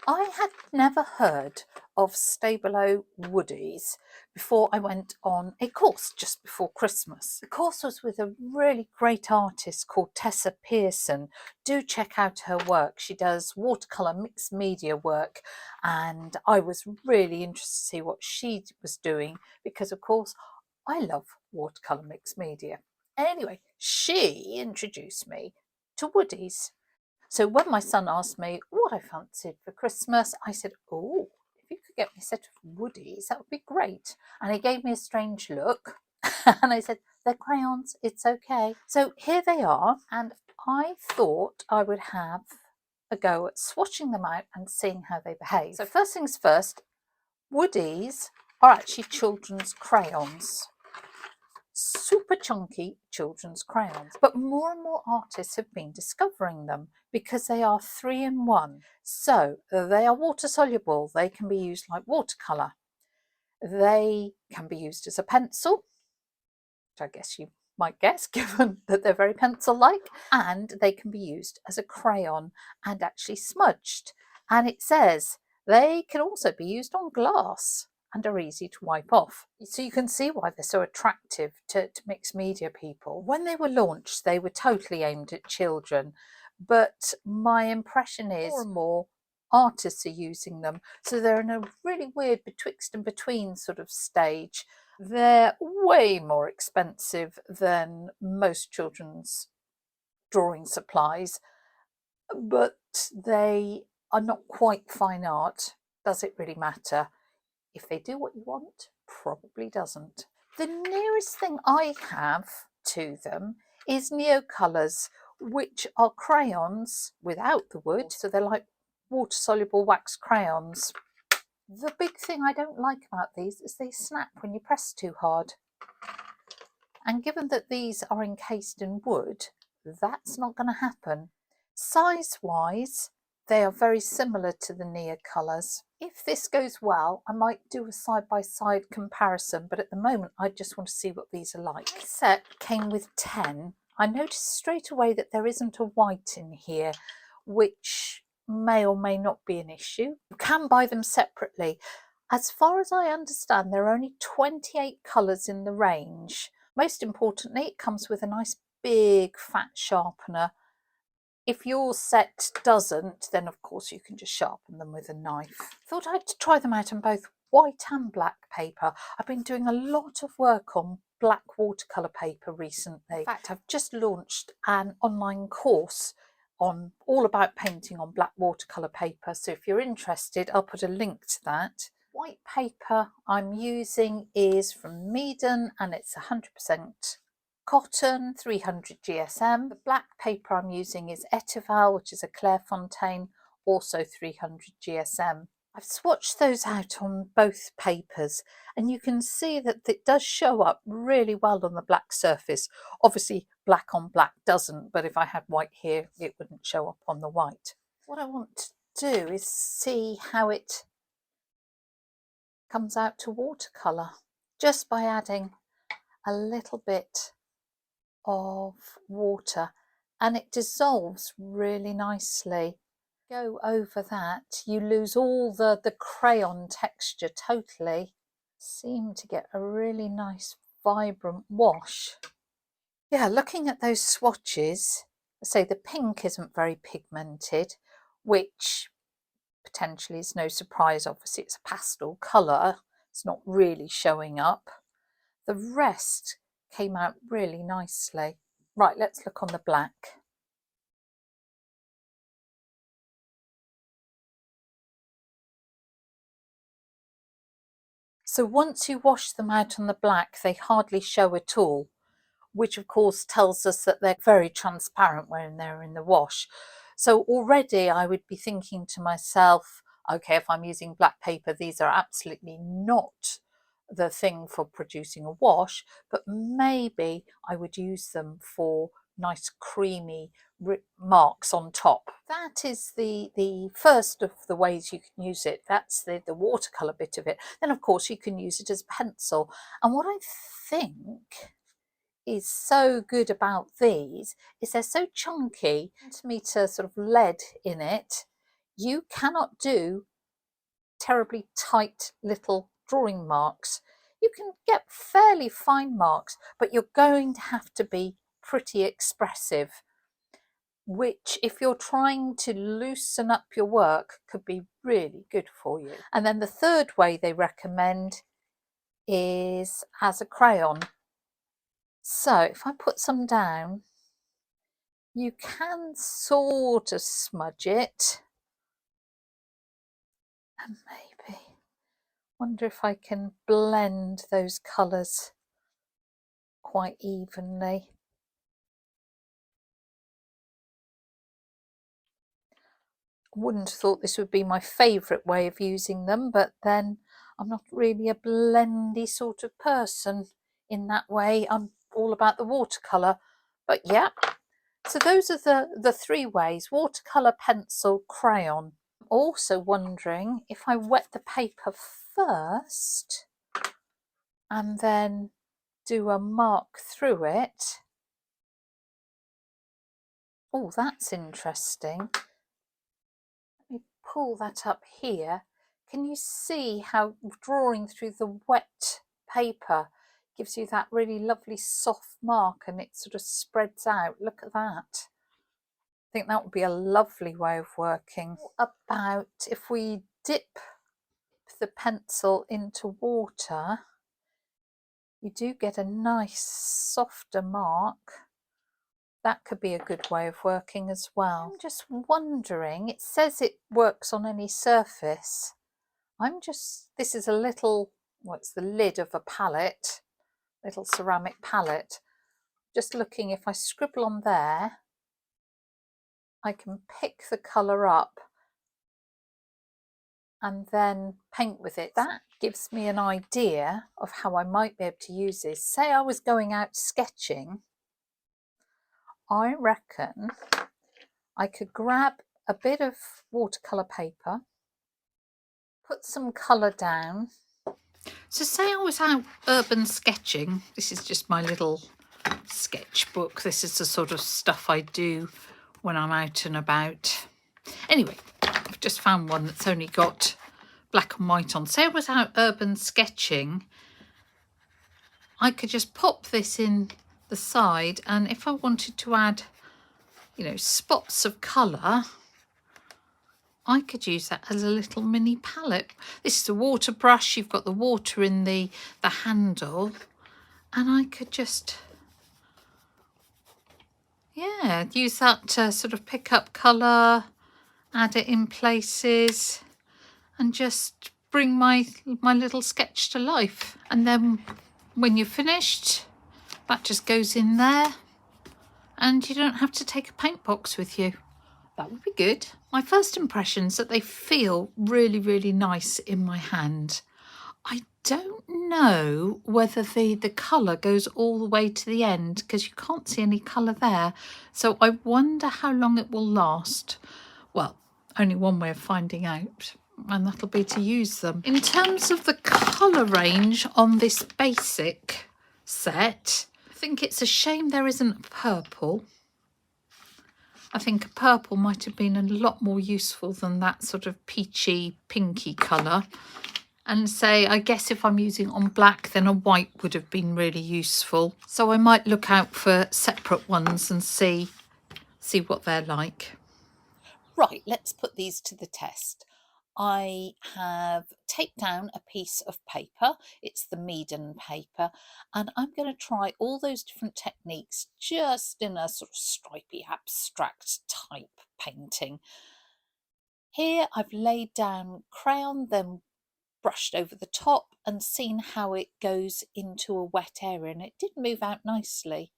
I had never heard of Stabilo Woodies before I went on a course just before Christmas. The course was with a really great artist called Tessa Pearson. Do check out her work. She does watercolour mixed media work, and I was really interested to see what she was doing because, of course, I love watercolour mixed media. Anyway, she introduced me to Woodies. So when my son asked me what I fancied for Christmas, I said, oh, if you could get me a set of Woodies, that would be great. And he gave me a strange look. And I said, they're crayons, it's okay. So here they are. And I thought I would have a go at swatching them out and seeing how they behave. So first things first, Woodies are actually children's crayons. Super chunky children's crayons, but more and more artists have been discovering them because they are 3-in-1. So they are water soluble, they can be used like watercolor, they can be used as a pencil, which I guess you might guess given that they're very pencil like, and they can be used as a crayon and actually smudged. And it says they can also be used on glass and are easy to wipe off. So you can see why they're so attractive to mixed media people. When they were launched, they were totally aimed at children, but my impression is more and more artists are using them. So they're in a really weird betwixt and between sort of stage. They're way more expensive than most children's drawing supplies, but they are not quite fine art. Does it really matter? If they do what you want, probably doesn't. The nearest thing I have to them is Neocolors, which are crayons without the wood, so they're like water-soluble wax crayons. The big thing I don't like about these is they snap when you press too hard. And given that these are encased in wood, that's not going to happen. Size-wise, they are very similar to the Neocolors. If this goes well, I might do a side-by-side comparison, but at the moment I just want to see what these are like. This set came with 10. I noticed straight away that there isn't a white in here, which may or may not be an issue. You can buy them separately. As far as I understand, there are only 28 colours in the range. Most importantly, it comes with a nice big fat sharpener. If your set doesn't, then of course you can just sharpen them with a knife. Thought I'd try them out on both white and black paper. I've been doing a lot of work on black watercolour paper recently. In fact, I've just launched an online course on all about painting on black watercolour paper. So if you're interested, I'll put a link to that. White paper I'm using is from Meaden and it's 100% cotton, 300 GSM. The black paper I'm using is Etival, which is a Clairefontaine, also 300 GSM. I've swatched those out on both papers and you can see that it does show up really well on the black surface. Obviously black on black doesn't, but if I had white here it wouldn't show up on the white. What I want to do is see how it comes out to watercolour just by adding a little bit of water and it dissolves really nicely. Go over that, you lose all the crayon texture totally. Seem to get a really nice vibrant wash. Yeah, looking at those swatches, I say the pink isn't very pigmented, which potentially is no surprise. Obviously it's a pastel colour, it's not really showing up. The rest came out really nicely. Right, let's look on the black. So once you wash them out on the black, they hardly show at all, which of course tells us that they're very transparent when they're in the wash. So already I would be thinking to myself, okay, if I'm using black paper, these are absolutely not the thing for producing a wash, but maybe I would use them for nice creamy marks on top. That is the first of the ways you can use it. That's the watercolour bit of it. Then of course you can use it as pencil. And what I think is so good about these is they're so chunky. Centimetre sort of lead in it. You cannot do terribly tight little drawing marks. You can get fairly fine marks, but you're going to have to be pretty expressive, which if you're trying to loosen up your work could be really good for you. And then the third way they recommend is as a crayon. So if I put some down, you can sort of smudge it, and maybe wonder if I can blend those colours quite evenly. Wouldn't have thought this would be my favourite way of using them, but then I'm not really a blendy sort of person in that way. I'm all about the watercolour. But yeah, so those are the three ways: watercolour, pencil, crayon. Also wondering if I wet the paper first and then do a mark through it. Oh, that's interesting. Let me pull that up here. Can you see how drawing through the wet paper gives you that really lovely soft mark and it sort of spreads out? Look at that. I think that would be a lovely way of working. What about if we dip the pencil into water? You do get a nice softer mark. That could be a good way of working as well. I'm just wondering, it says it works on any surface. This is a little, well, it's the lid of a palette, little ceramic palette. Just looking, if I scribble on there, I can pick the colour up and then paint with it. That gives me an idea of how I might be able to use this. Say I was going out sketching, I reckon I could grab a bit of watercolour paper, put some colour down. So say I was out urban sketching. This is just my little sketchbook. This is the sort of stuff I do when I'm out and about. Anyway, I've just found one that's only got black and white on. Say I was out urban sketching, I could just pop this in the side, and if I wanted to add, spots of colour, I could use that as a little mini palette. This is a water brush. You've got the water in the handle, and I could just, use that to sort of pick up colour, add it in places, and just bring my little sketch to life. And then when you're finished, that just goes in there, and you don't have to take a paint box with you. That would be good. My first impression's that they feel really, really nice in my hand. I don't know whether the colour goes all the way to the end, because you can't see any colour there. So I wonder how long it will last. Well, only one way of finding out, and that'll be to use them. In terms of the colour range on this basic set, I think it's a shame there isn't purple. I think a purple might have been a lot more useful than that sort of peachy, pinky colour. And I guess if I'm using on black, then a white would have been really useful. So I might look out for separate ones and see what they're like. Right, let's put these to the test. I have taped down a piece of paper. It's the Meaden paper, and I'm going to try all those different techniques just in a sort of stripey, abstract type painting. Here I've laid down crayon, then brushed over the top and seen how it goes into a wet area, and it did move out nicely.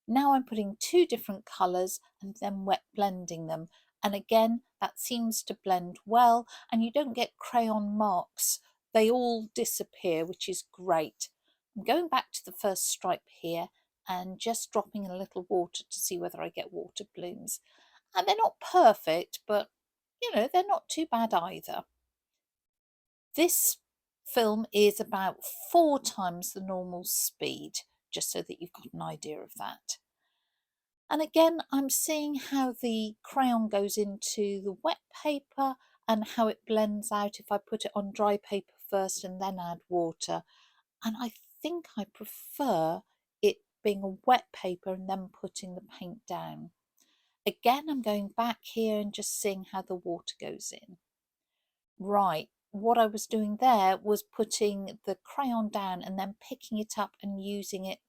Now I'm putting two different colours and then wet blending them. And again, that seems to blend well, and you don't get crayon marks. They all disappear, which is great. I'm going back to the first stripe here and just dropping a little water to see whether I get water blooms. And they're not perfect, but they're not too bad either. This film is about 4 times the normal speed, just so that you've got an idea of that. And again, I'm seeing how the crayon goes into the wet paper and how it blends out if I put it on dry paper first and then add water. And I think I prefer it being a wet paper and then putting the paint down. Again, I'm going back here and just seeing how the water goes in. Right, what I was doing there was putting the crayon down and then picking it up and using it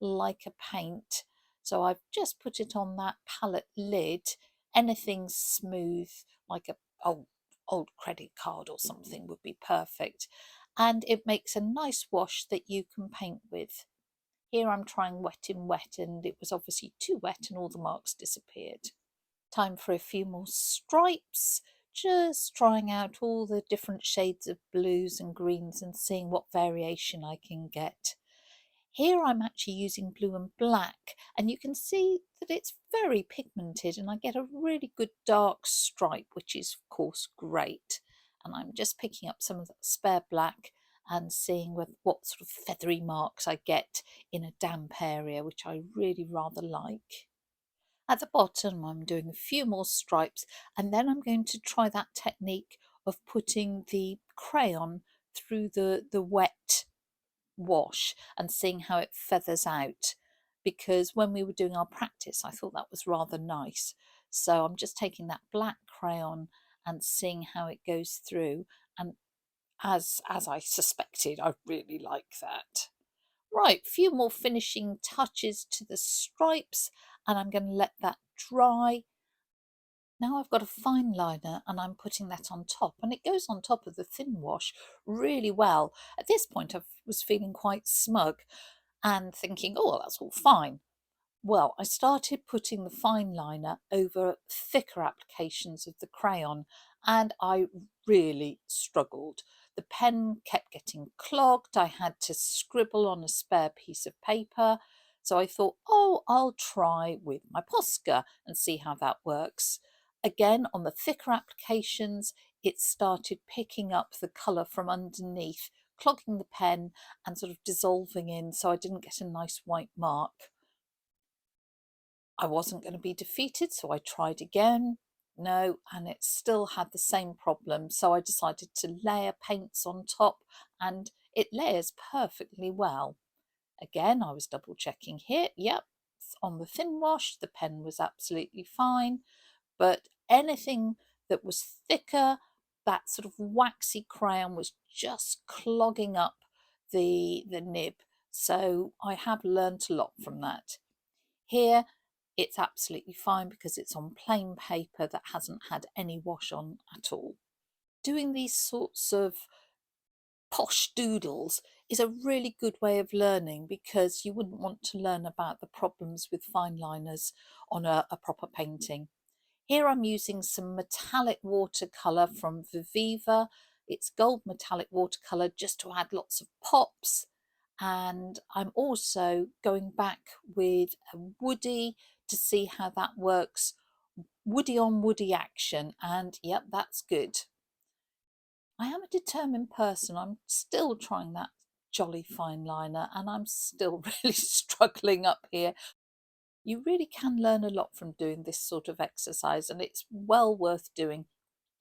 like a paint. So I've just put it on that palette lid. Anything smooth, like a old credit card or something, would be perfect. And it makes a nice wash that you can paint with. Here I'm trying wet in wet, and it was obviously too wet and all the marks disappeared. Time for a few more stripes, just trying out all the different shades of blues and greens and seeing what variation I can get. Here I'm actually using blue and black, and you can see that it's very pigmented and I get a really good dark stripe, which is of course great. And I'm just picking up some of that spare black and seeing what sort of feathery marks I get in a damp area, which I really rather like. At the bottom, I'm doing a few more stripes, and then I'm going to try that technique of putting the crayon through the wet wash and seeing how it feathers out. Because when we were doing our practice, I thought that was rather nice. So I'm just taking that black crayon and seeing how it goes through. And as I suspected, I really like that. Right, few more finishing touches to the stripes, and I'm going to let that dry. Now I've got a fine liner and I'm putting that on top, and it goes on top of the thin wash really well. At this point I was feeling quite smug and thinking, oh, well, that's all fine. Well, I started putting the fine liner over thicker applications of the crayon, and I really struggled. The pen kept getting clogged. I had to scribble on a spare piece of paper. So I thought, oh, I'll try with my Posca and see how that works. Again, on the thicker applications, it started picking up the colour from underneath, clogging the pen and sort of dissolving in, so I didn't get a nice white mark. I wasn't going to be defeated, so I tried again. No, and it still had the same problem. So I decided to layer paints on top, and it layers perfectly well. Again, I was double checking here. Yep, on the thin wash, the pen was absolutely fine. But anything that was thicker, that sort of waxy crayon was just clogging up the nib. So I have learnt a lot from that. Here, it's absolutely fine because it's on plain paper that hasn't had any wash on at all. Doing these sorts of posh doodles is a really good way of learning, because you wouldn't want to learn about the problems with fine liners on a proper painting. Here I'm using some metallic watercolour from Viviva. It's gold metallic watercolour, just to add lots of pops. And I'm also going back with a Woody to see how that works. Woody on Woody action, and yep, that's good. I am a determined person. I'm still trying that jolly fine liner, and I'm still really struggling up here. You really can learn a lot from doing this sort of exercise, and it's well worth doing.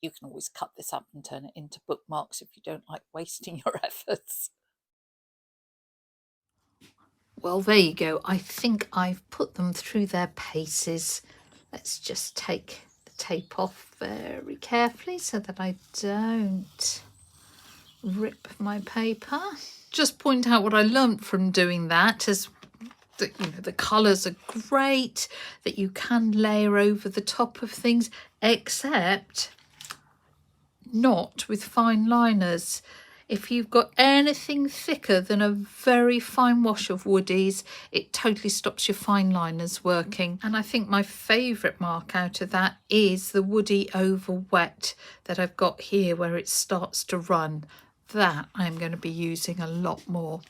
You can always cut this up and turn it into bookmarks if you don't like wasting your efforts. Well, there you go. I think I've put them through their paces. Let's just take the tape off very carefully so that I don't rip my paper. Just point out what I learnt from doing that, as that, you know, the colours are great, that you can layer over the top of things, except not with fine liners. If you've got anything thicker than a very fine wash of Woodies, it totally stops your fine liners working. And I think my favourite mark out of that is the Woody over wet that I've got here, where it starts to run. That I'm going to be using a lot more.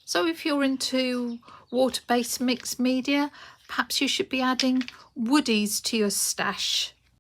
So if you're into water-based mixed media, perhaps you should be adding Woodies to your stash.